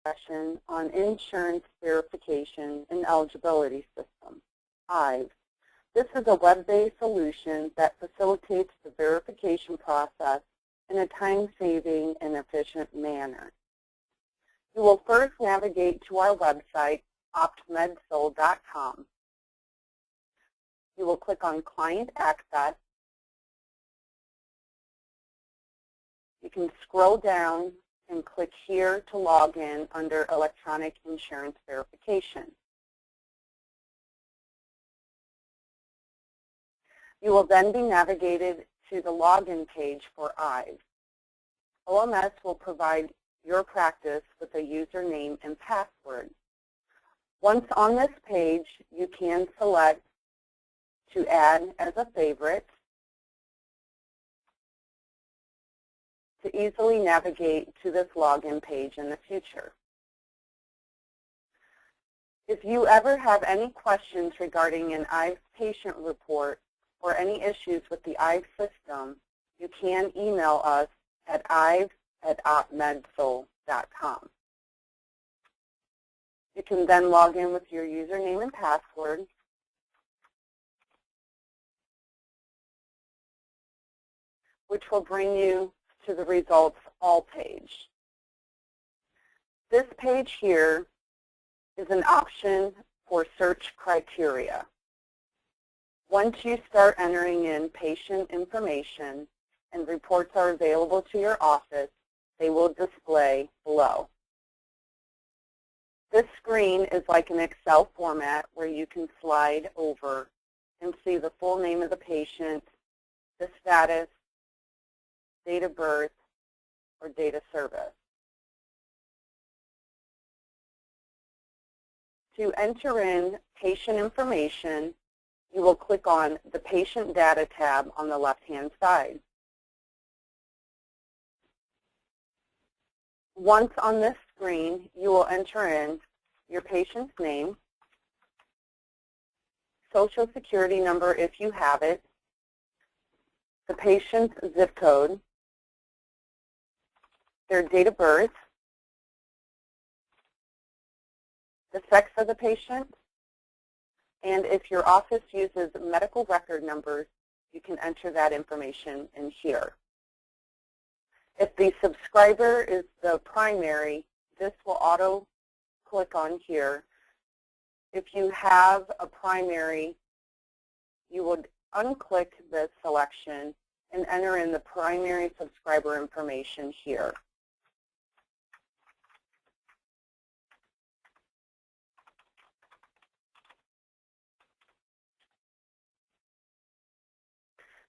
session on Insurance Verification and Eligibility System, IVES. This is a web-based solution that facilitates the verification process in a time-saving and efficient manner. You will first navigate to our website, optmedsoul.com. You will click on Client Access. You can scroll down and click here to log in under Electronic Insurance Verification. You will then be navigated to the login page for IVES. OMS will provide your practice with a username and password. Once on this page, you can select to add as a favorite to easily navigate to this login page in the future. If you ever have any questions regarding an IVES patient report or any issues with the IVES system, you can email us at ives@opmedsoul.com. You can then log in with your username and password. Which will bring you to the Results All page. This page here is an option for search criteria. Once you start entering in patient information and reports are available to your office, they will display below. This screen is like an Excel format where you can slide over and see the full name of the patient, the status, date of birth, or date of service. To enter in patient information, you will click on the Patient Data tab on the left-hand side. Once on this screen, you will enter in your patient's name, Social Security number if you have it, the patient's zip code, their date of birth, the sex of the patient, and if your office uses medical record numbers, you can enter that information in here. If the subscriber is the primary, this will auto-click on here. If you have a primary, you would unclick this selection and enter in the primary subscriber information here.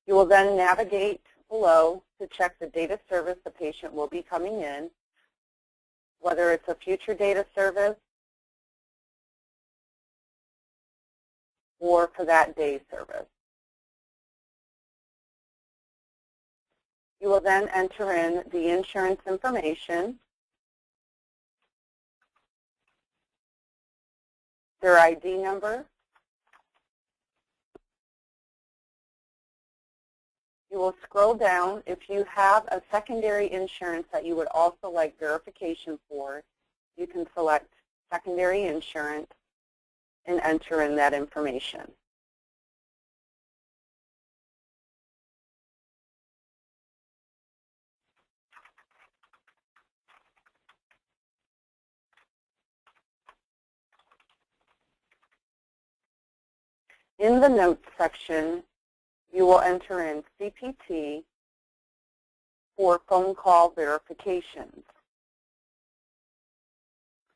You will then navigate below to check the date of service the patient will be coming in, whether it's a future date of service or for that day's service. You will then enter in the insurance information, their ID number. You will scroll down. If you have a secondary insurance that you would also like verification for, you can select secondary insurance and enter in that information. In the Notes section, you will enter in CPT for phone call verifications.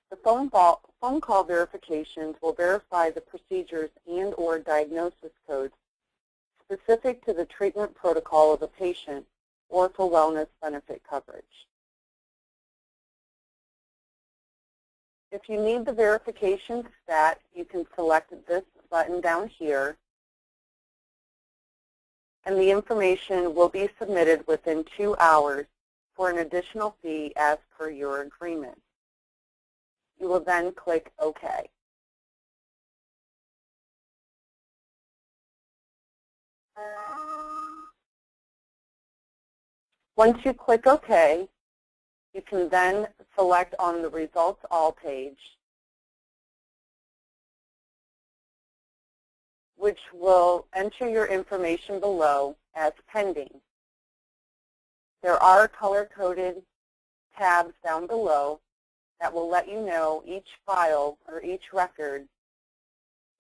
The phone call verifications will verify the procedures and/or diagnosis codes specific to the treatment protocol of the patient or for wellness benefit coverage. If you need the verification stat, you can select this button down here, and the information will be submitted within 2 hours for an additional fee as per your agreement. You will then click OK. Once you click OK, You can then select on the Results All page, which will enter your information below as pending. There are color-coded tabs down below that will let you know each file or each record,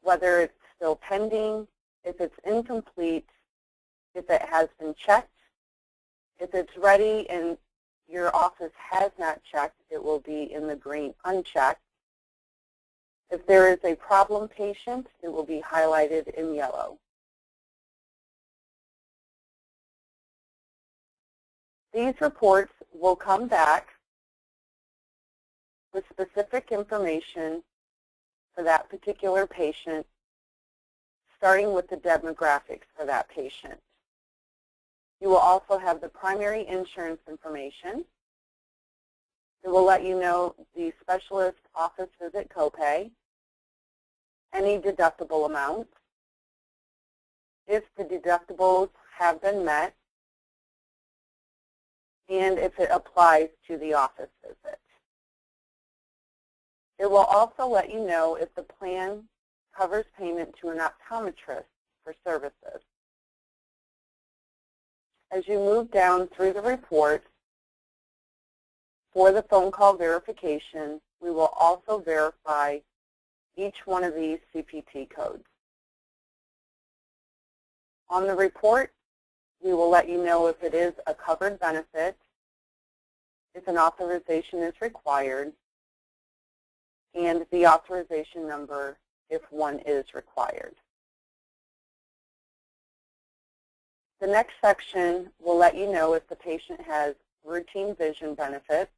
whether it's still pending, if it's incomplete, if it has been checked. If it's ready and your office has not checked, it will be in the green unchecked. If there is a problem patient, it will be highlighted in yellow. These reports will come back with specific information for that particular patient, starting with the demographics for that patient. You will also have the primary insurance information. It will let you know the specialist office visit copay, any deductible amount, if the deductibles have been met, and if it applies to the office visit. It will also let you know if the plan covers payment to an optometrist for services. As you move down through the report, for the phone call verification, we will also verify each one of these CPT codes. On the report, we will let you know if it is a covered benefit, if an authorization is required, and the authorization number if one is required. The next section will let you know if the patient has routine vision benefits,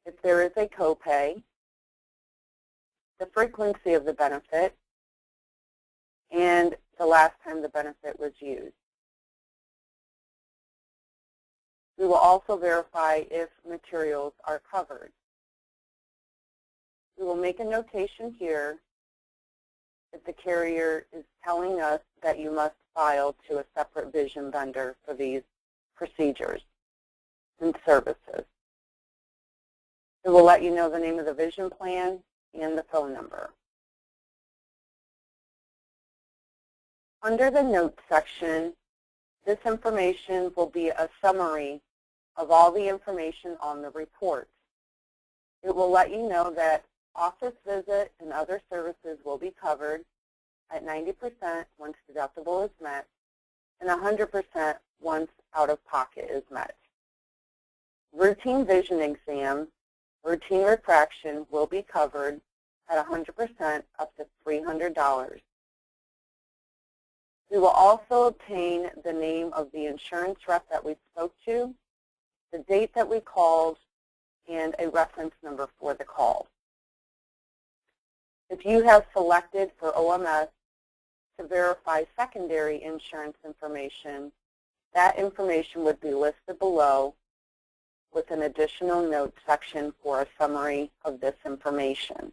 if there is a copay, the frequency of the benefit, and the last time the benefit was used. We will also verify if materials are covered. We will make a notation here if the carrier is telling us that you must file to a separate vision vendor for these procedures and services. It will let you know the name of the vision plan and the phone number. Under the Notes section, this information will be a summary of all the information on the report. It will let you know that office visit and other services will be covered at 90% once deductible is met and 100% once out-of-pocket is met. Routine vision exam, routine refraction will be covered at 100% up to $300. We will also obtain the name of the insurance rep that we spoke to, the date that we called, and a reference number for the call. If you have selected for OMS to verify secondary insurance information, that information would be listed below with an additional note section for a summary of this information.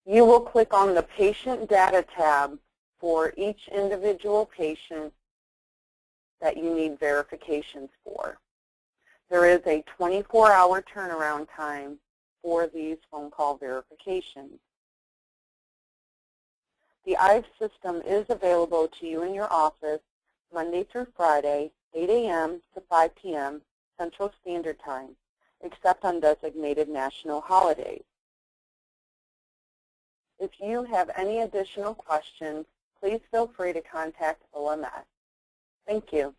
You will click on the Patient Data tab for each individual patient that you need verifications for. There is a 24-hour turnaround time for these phone call verifications. The IVES system is available to you in your office Monday through Friday, 8 a.m. to 5 p.m. Central Standard Time, except on designated national holidays. If you have any additional questions, please feel free to contact OMS. Thank you.